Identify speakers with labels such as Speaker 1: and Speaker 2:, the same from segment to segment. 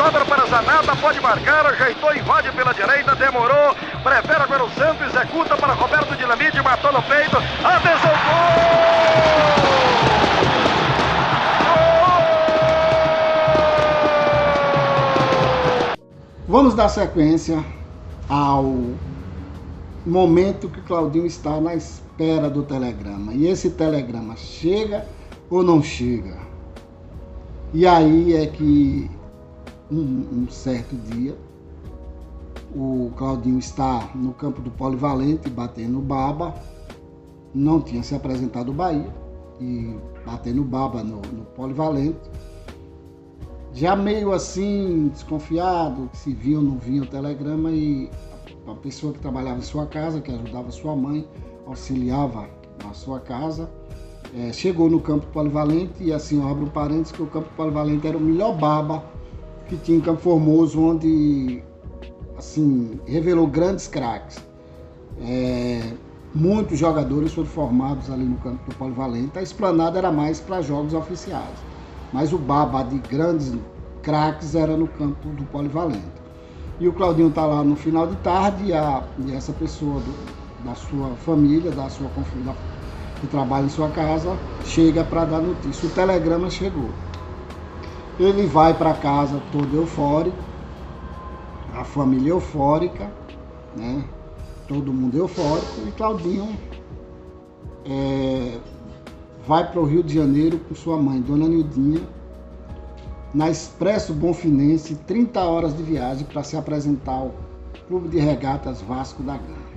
Speaker 1: sobra para Zanata, pode marcar, ajeitou, invade pela direita, demorou, prefere agora o Santos, executa para Roberto Dinamite, matou no peito, atenção, gol!
Speaker 2: Vamos dar sequência ao momento que Claudinho está na espera do telegrama. E esse telegrama chega ou não chega? E aí é que um certo dia o Claudinho está no campo do Polivalente batendo baba, não tinha se apresentado o Bahia e batendo baba no Polivalente, já meio assim desconfiado, se vinha ou não vinha o telegrama, e a pessoa que trabalhava em sua casa, que ajudava sua mãe, auxiliava na sua casa, chegou no campo Polivalente, e assim eu abro um parênteses, que o campo Polivalente era o melhor baba que tinha em Campo Formoso, onde assim revelou grandes craques. Muitos jogadores foram formados ali no campo do Polivalente. A esplanada era mais para jogos oficiais, mas o baba de grandes craques era no campo do Polivalente. E o Claudinho está lá no final de tarde, e essa pessoa da sua família, da sua família que trabalha em sua casa, chega para dar notícia. O telegrama chegou. Ele vai para casa todo eufórico, a família eufórica, né? Todo mundo eufórico, e Claudinho vai para o Rio de Janeiro com sua mãe, Dona Nildinha, na Expresso Bonfinense, 30 horas de viagem para se apresentar ao Clube de Regatas Vasco da Gama.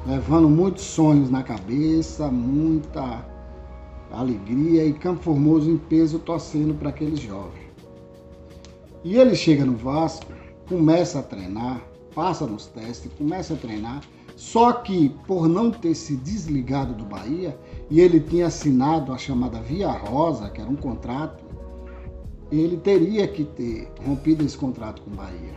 Speaker 2: Levando muitos sonhos na cabeça, muita alegria, e Campo Formoso em peso torcendo para aquele jovem. E ele chega no Vasco, começa a treinar, passa nos testes, começa a treinar, só que por não ter se desligado do Bahia, e ele tinha assinado a chamada Via Rosa, que era um contrato, ele teria que ter rompido esse contrato com o Bahia.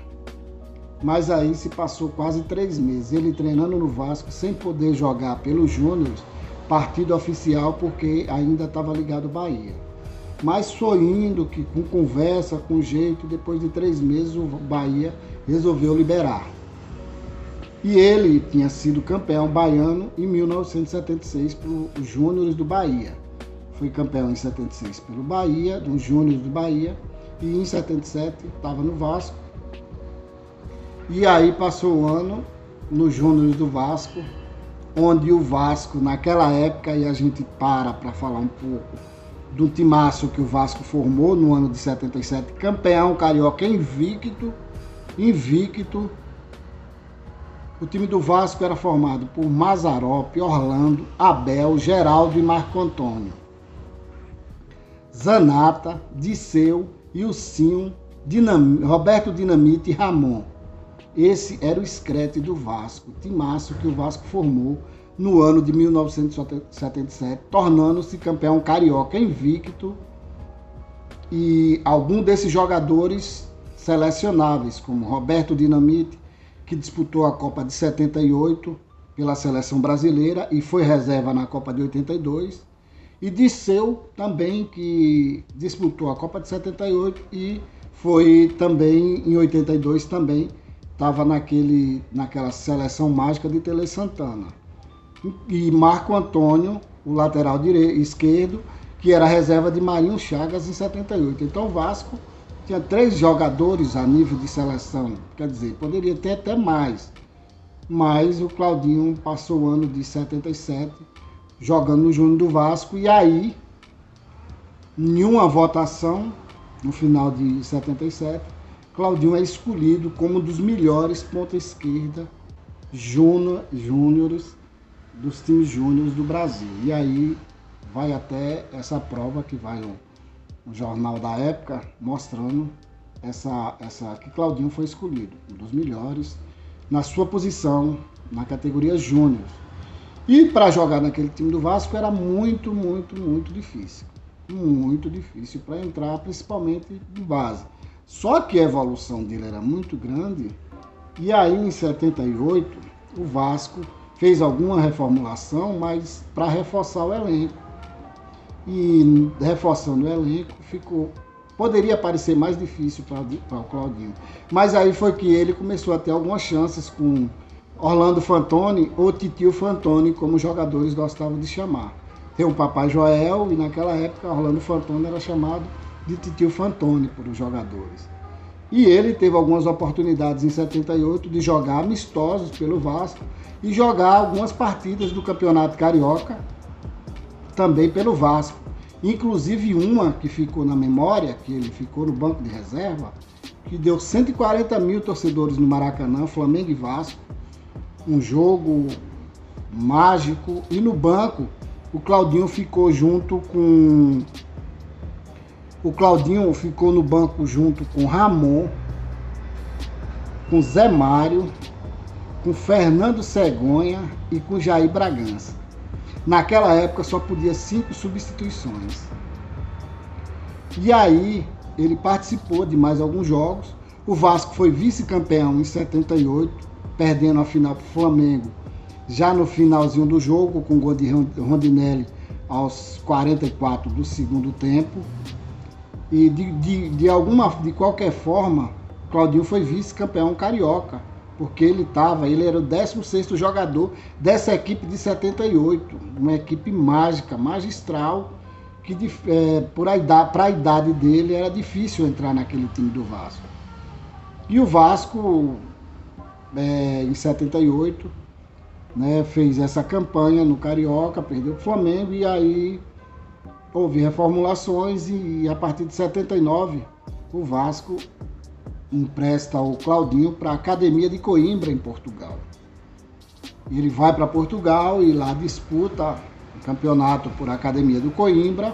Speaker 2: Mas aí se passou quase 3 meses, ele treinando no Vasco, sem poder jogar pelos Júniores, partido oficial, porque ainda estava ligado ao Bahia. Mas foi indo, que com conversa, com jeito, depois de 3 meses o Bahia resolveu liberar. E ele tinha sido campeão baiano em 1976 pelos Júniores do Bahia. Foi campeão em 76 pelo Bahia, dos Júniores do Bahia, e em 77 estava no Vasco. E aí passou o ano nos Júniores do Vasco, onde o Vasco, naquela época, e a gente para falar um pouco do timaço que o Vasco formou no ano de 77, campeão carioca invicto. O time do Vasco era formado por Mazzaropi, Orlando, Abel, Geraldo e Marco Antônio, Zanata, Disseu, Ilcinho, Roberto Dinamite e Ramon. Esse era o escrete do Vasco, timaço que o Vasco formou no ano de 1977, tornando-se campeão carioca invicto, e algum desses jogadores selecionáveis, como Roberto Dinamite, que disputou a Copa de 78 pela seleção brasileira e foi reserva na Copa de 82, e Disseu também, que disputou a Copa de 78 e foi também em 82 também, estava naquela seleção mágica de Tele Santana. E Marco Antônio, o lateral esquerdo, que era reserva de Marinho Chagas em 78. Então o Vasco tinha 3 jogadores a nível de seleção, quer dizer, poderia ter até mais. Mas o Claudinho passou o ano de 77 jogando no Júnior do Vasco, e aí, em uma votação, no final de 77, Claudinho é escolhido como um dos melhores ponta-esquerda júniores dos times júniores do Brasil. E aí vai até essa prova que vai no jornal da época mostrando que Claudinho foi escolhido, um dos melhores na sua posição na categoria júnior. E para jogar naquele time do Vasco era muito difícil. Muito difícil para entrar, principalmente de base. Só que a evolução dele era muito grande, e aí em 78 o Vasco fez alguma reformulação, mas para reforçar o elenco. E reforçando o elenco, ficou poderia parecer mais difícil para o Claudinho. Mas aí foi que ele começou a ter algumas chances com Orlando Fantoni ou Titio Fantoni, como os jogadores gostavam de chamar. Tem o Papai Joel e naquela época Orlando Fantoni era chamado de Titio Fantoni por os jogadores. E ele teve algumas oportunidades em 78 de jogar amistosos pelo Vasco e jogar algumas partidas do Campeonato Carioca também pelo Vasco. Inclusive uma que ficou na memória, que ele ficou no banco de reserva, que deu 140 mil torcedores no Maracanã, Flamengo e Vasco. Um jogo mágico. E no banco, o Claudinho ficou no banco junto com Ramon, com Zé Mário, com Fernando Cegonha e com Jair Bragança. Naquela época só podia 5 substituições. E aí ele participou de mais alguns jogos. O Vasco foi vice-campeão em 78, perdendo a final para o Flamengo já no finalzinho do jogo, com o gol de Rondinelli aos 44 do segundo tempo. E de qualquer forma, Claudinho foi vice-campeão carioca, porque ele era o 16º jogador dessa equipe de 78, uma equipe mágica, magistral, que para a idade dele era difícil entrar naquele time do Vasco. E o Vasco, em 78, né, fez essa campanha no Carioca, perdeu o Flamengo, e aí houve reformulações e a partir de 79 o Vasco empresta o Claudinho para a Academia de Coimbra, em Portugal. Ele vai para Portugal e lá disputa o campeonato por Academia do Coimbra,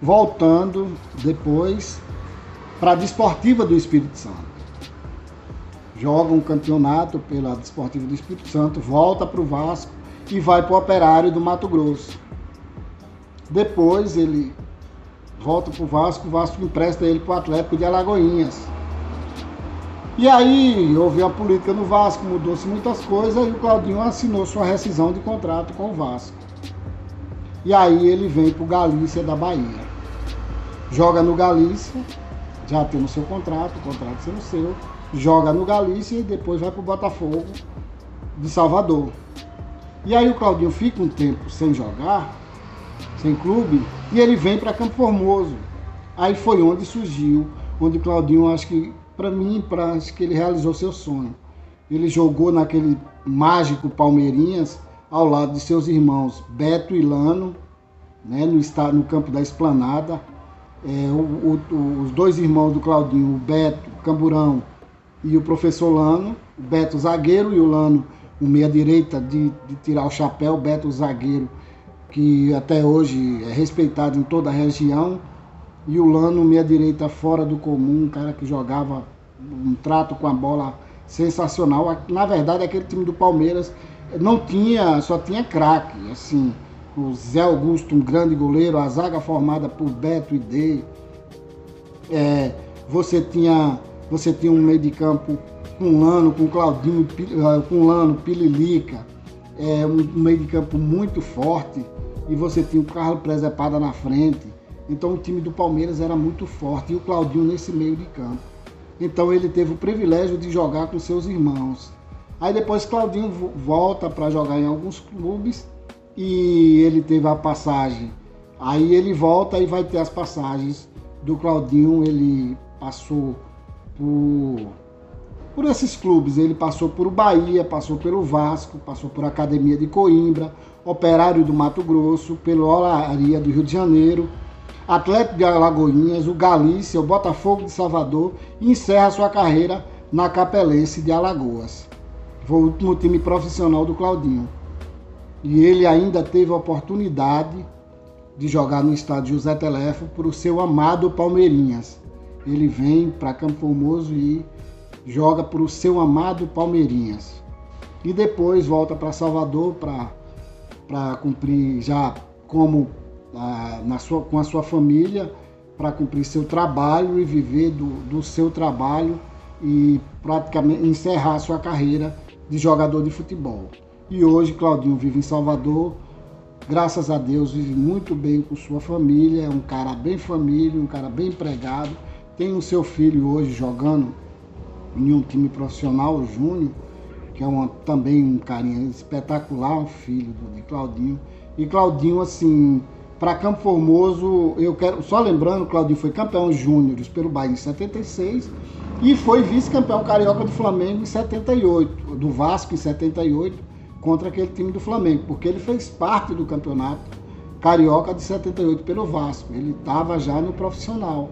Speaker 2: voltando depois para a Desportiva do Espírito Santo. Joga um campeonato pela Desportiva do Espírito Santo, volta para o Vasco e vai para o Operário do Mato Grosso. Depois ele volta para o Vasco empresta ele para o Atlético de Alagoinhas. E aí houve a política no Vasco, mudou-se muitas coisas e o Claudinho assinou sua rescisão de contrato com o Vasco. E aí ele vem para o Galícia da Bahia. Joga no Galícia, já tendo seu contrato, o contrato sendo seu, joga no Galícia e depois vai para o Botafogo de Salvador. E aí o Claudinho fica um tempo sem jogar, sem clube, e ele vem para Campo Formoso. Aí foi onde surgiu, onde o Claudinho, acho que ele realizou seu sonho. Ele jogou naquele mágico Palmeirinhas ao lado de seus irmãos Beto e Lano, né, no campo da Esplanada. Os dois irmãos do Claudinho, o Beto Camburão e o professor Lano, o Beto zagueiro e o Lano o meia-direita de tirar o chapéu, o Beto zagueiro, que até hoje é respeitado em toda a região, e o Lano meia-direita fora do comum, um cara que jogava um trato com a bola sensacional. Na verdade, aquele time do Palmeiras só tinha craque, assim, o Zé Augusto, um grande goleiro, a zaga formada por Beto e Dê. Você tinha um meio de campo com Lano, com Claudinho, com Lano, Pililica, um meio de campo muito forte, e você tinha o Carlos Presepada na frente. Então o time do Palmeiras era muito forte, e o Claudinho nesse meio de campo. Então ele teve o privilégio de jogar com seus irmãos. Aí depois Claudinho volta para jogar em alguns clubes, e ele teve a passagem. Aí ele volta e vai ter as passagens do Claudinho. Ele passou por esses clubes, ele passou por o Bahia, passou pelo Vasco, passou por Academia de Coimbra, Operário do Mato Grosso, pelo Olaria do Rio de Janeiro, Atlético de Alagoinhas, o Galícia, o Botafogo de Salvador, e encerra sua carreira na Capelense de Alagoas. Foi o último time profissional do Claudinho. E ele ainda teve a oportunidade de jogar no estádio José Telefo por o seu amado Palmeirinhas. Ele vem para Campo Formoso e joga por o seu amado Palmeirinhas. E depois volta para Salvador para cumprir já com a sua família, para cumprir seu trabalho e viver do seu trabalho e praticamente encerrar sua carreira de jogador de futebol. E hoje Claudinho vive em Salvador, graças a Deus vive muito bem com sua família, é um cara bem família, um cara bem empregado, tem o seu filho hoje jogando em um time profissional, o Júnior, que é também um carinha espetacular, um filho de Claudinho. E Claudinho, assim, para Campo Formoso, eu quero, só lembrando, Claudinho foi campeão júniores pelo Bahia em 76 e foi vice-campeão carioca do Flamengo em 78, do Vasco em 78, contra aquele time do Flamengo, porque ele fez parte do campeonato carioca de 78 pelo Vasco, ele estava já no profissional.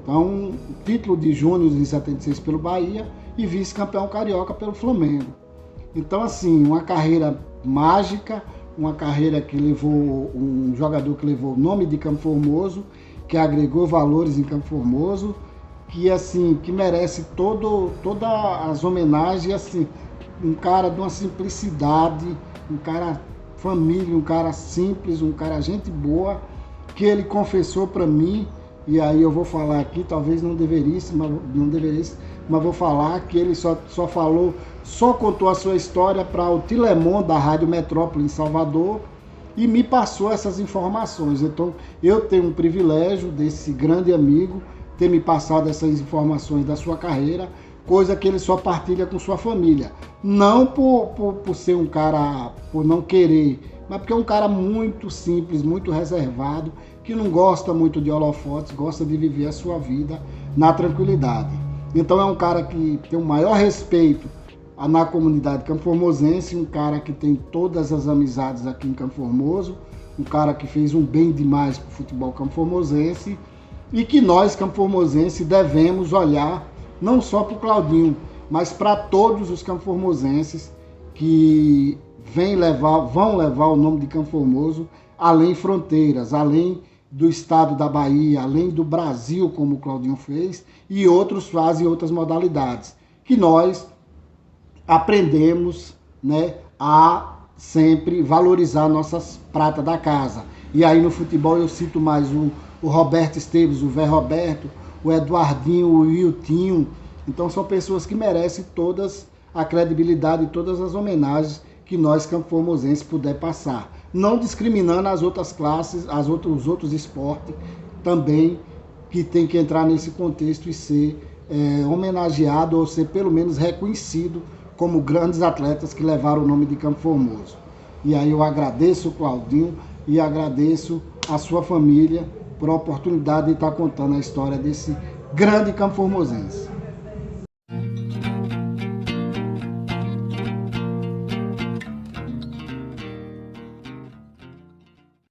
Speaker 2: Então, título de júniores em 76 pelo Bahia e vice-campeão carioca pelo Flamengo. Então, assim, uma carreira mágica, uma carreira que levou, um jogador que levou o nome de Campo Formoso, que agregou valores em Campo Formoso, que, assim, que merece todas as homenagens, assim, um cara de uma simplicidade, um cara família, um cara simples, um cara gente boa, que ele confessou para mim, e aí eu vou falar aqui, talvez não deveria, mas vou falar que ele só contou a sua história para o Tilemon da Rádio Metrópole em Salvador e me passou essas informações. Então eu tenho um privilégio desse grande amigo ter me passado essas informações da sua carreira, coisa que ele só partilha com sua família. Não por ser um cara, por não querer, mas porque é um cara muito simples, muito reservado, que não gosta muito de holofotes, gosta de viver a sua vida na tranquilidade. Então é um cara que tem o maior respeito na comunidade campoformosense, um cara que tem todas as amizades aqui em Campo Formoso, um cara que fez um bem demais para o futebol campoformosense e que nós, campoformosenses, devemos olhar não só para o Claudinho, mas para todos os campoformosenses que vão levar o nome de Campo Formoso além fronteiras, além do estado da Bahia, além do Brasil, como o Claudinho fez, e outros fazem outras modalidades, que nós aprendemos, né, a sempre valorizar nossas pratas da casa. E aí no futebol eu cito mais o Roberto Esteves, o Vé Roberto, o Eduardinho, o Wiltinho. Então são pessoas que merecem todas a credibilidade e todas as homenagens que nós campoformosenses puder passar. Não discriminando as outras classes, os outros esportes também que tem que entrar nesse contexto e ser homenageado ou ser pelo menos reconhecido como grandes atletas que levaram o nome de Campo Formoso. E aí eu agradeço o Claudinho e agradeço a sua família por a oportunidade de estar contando a história desse grande campoformosense.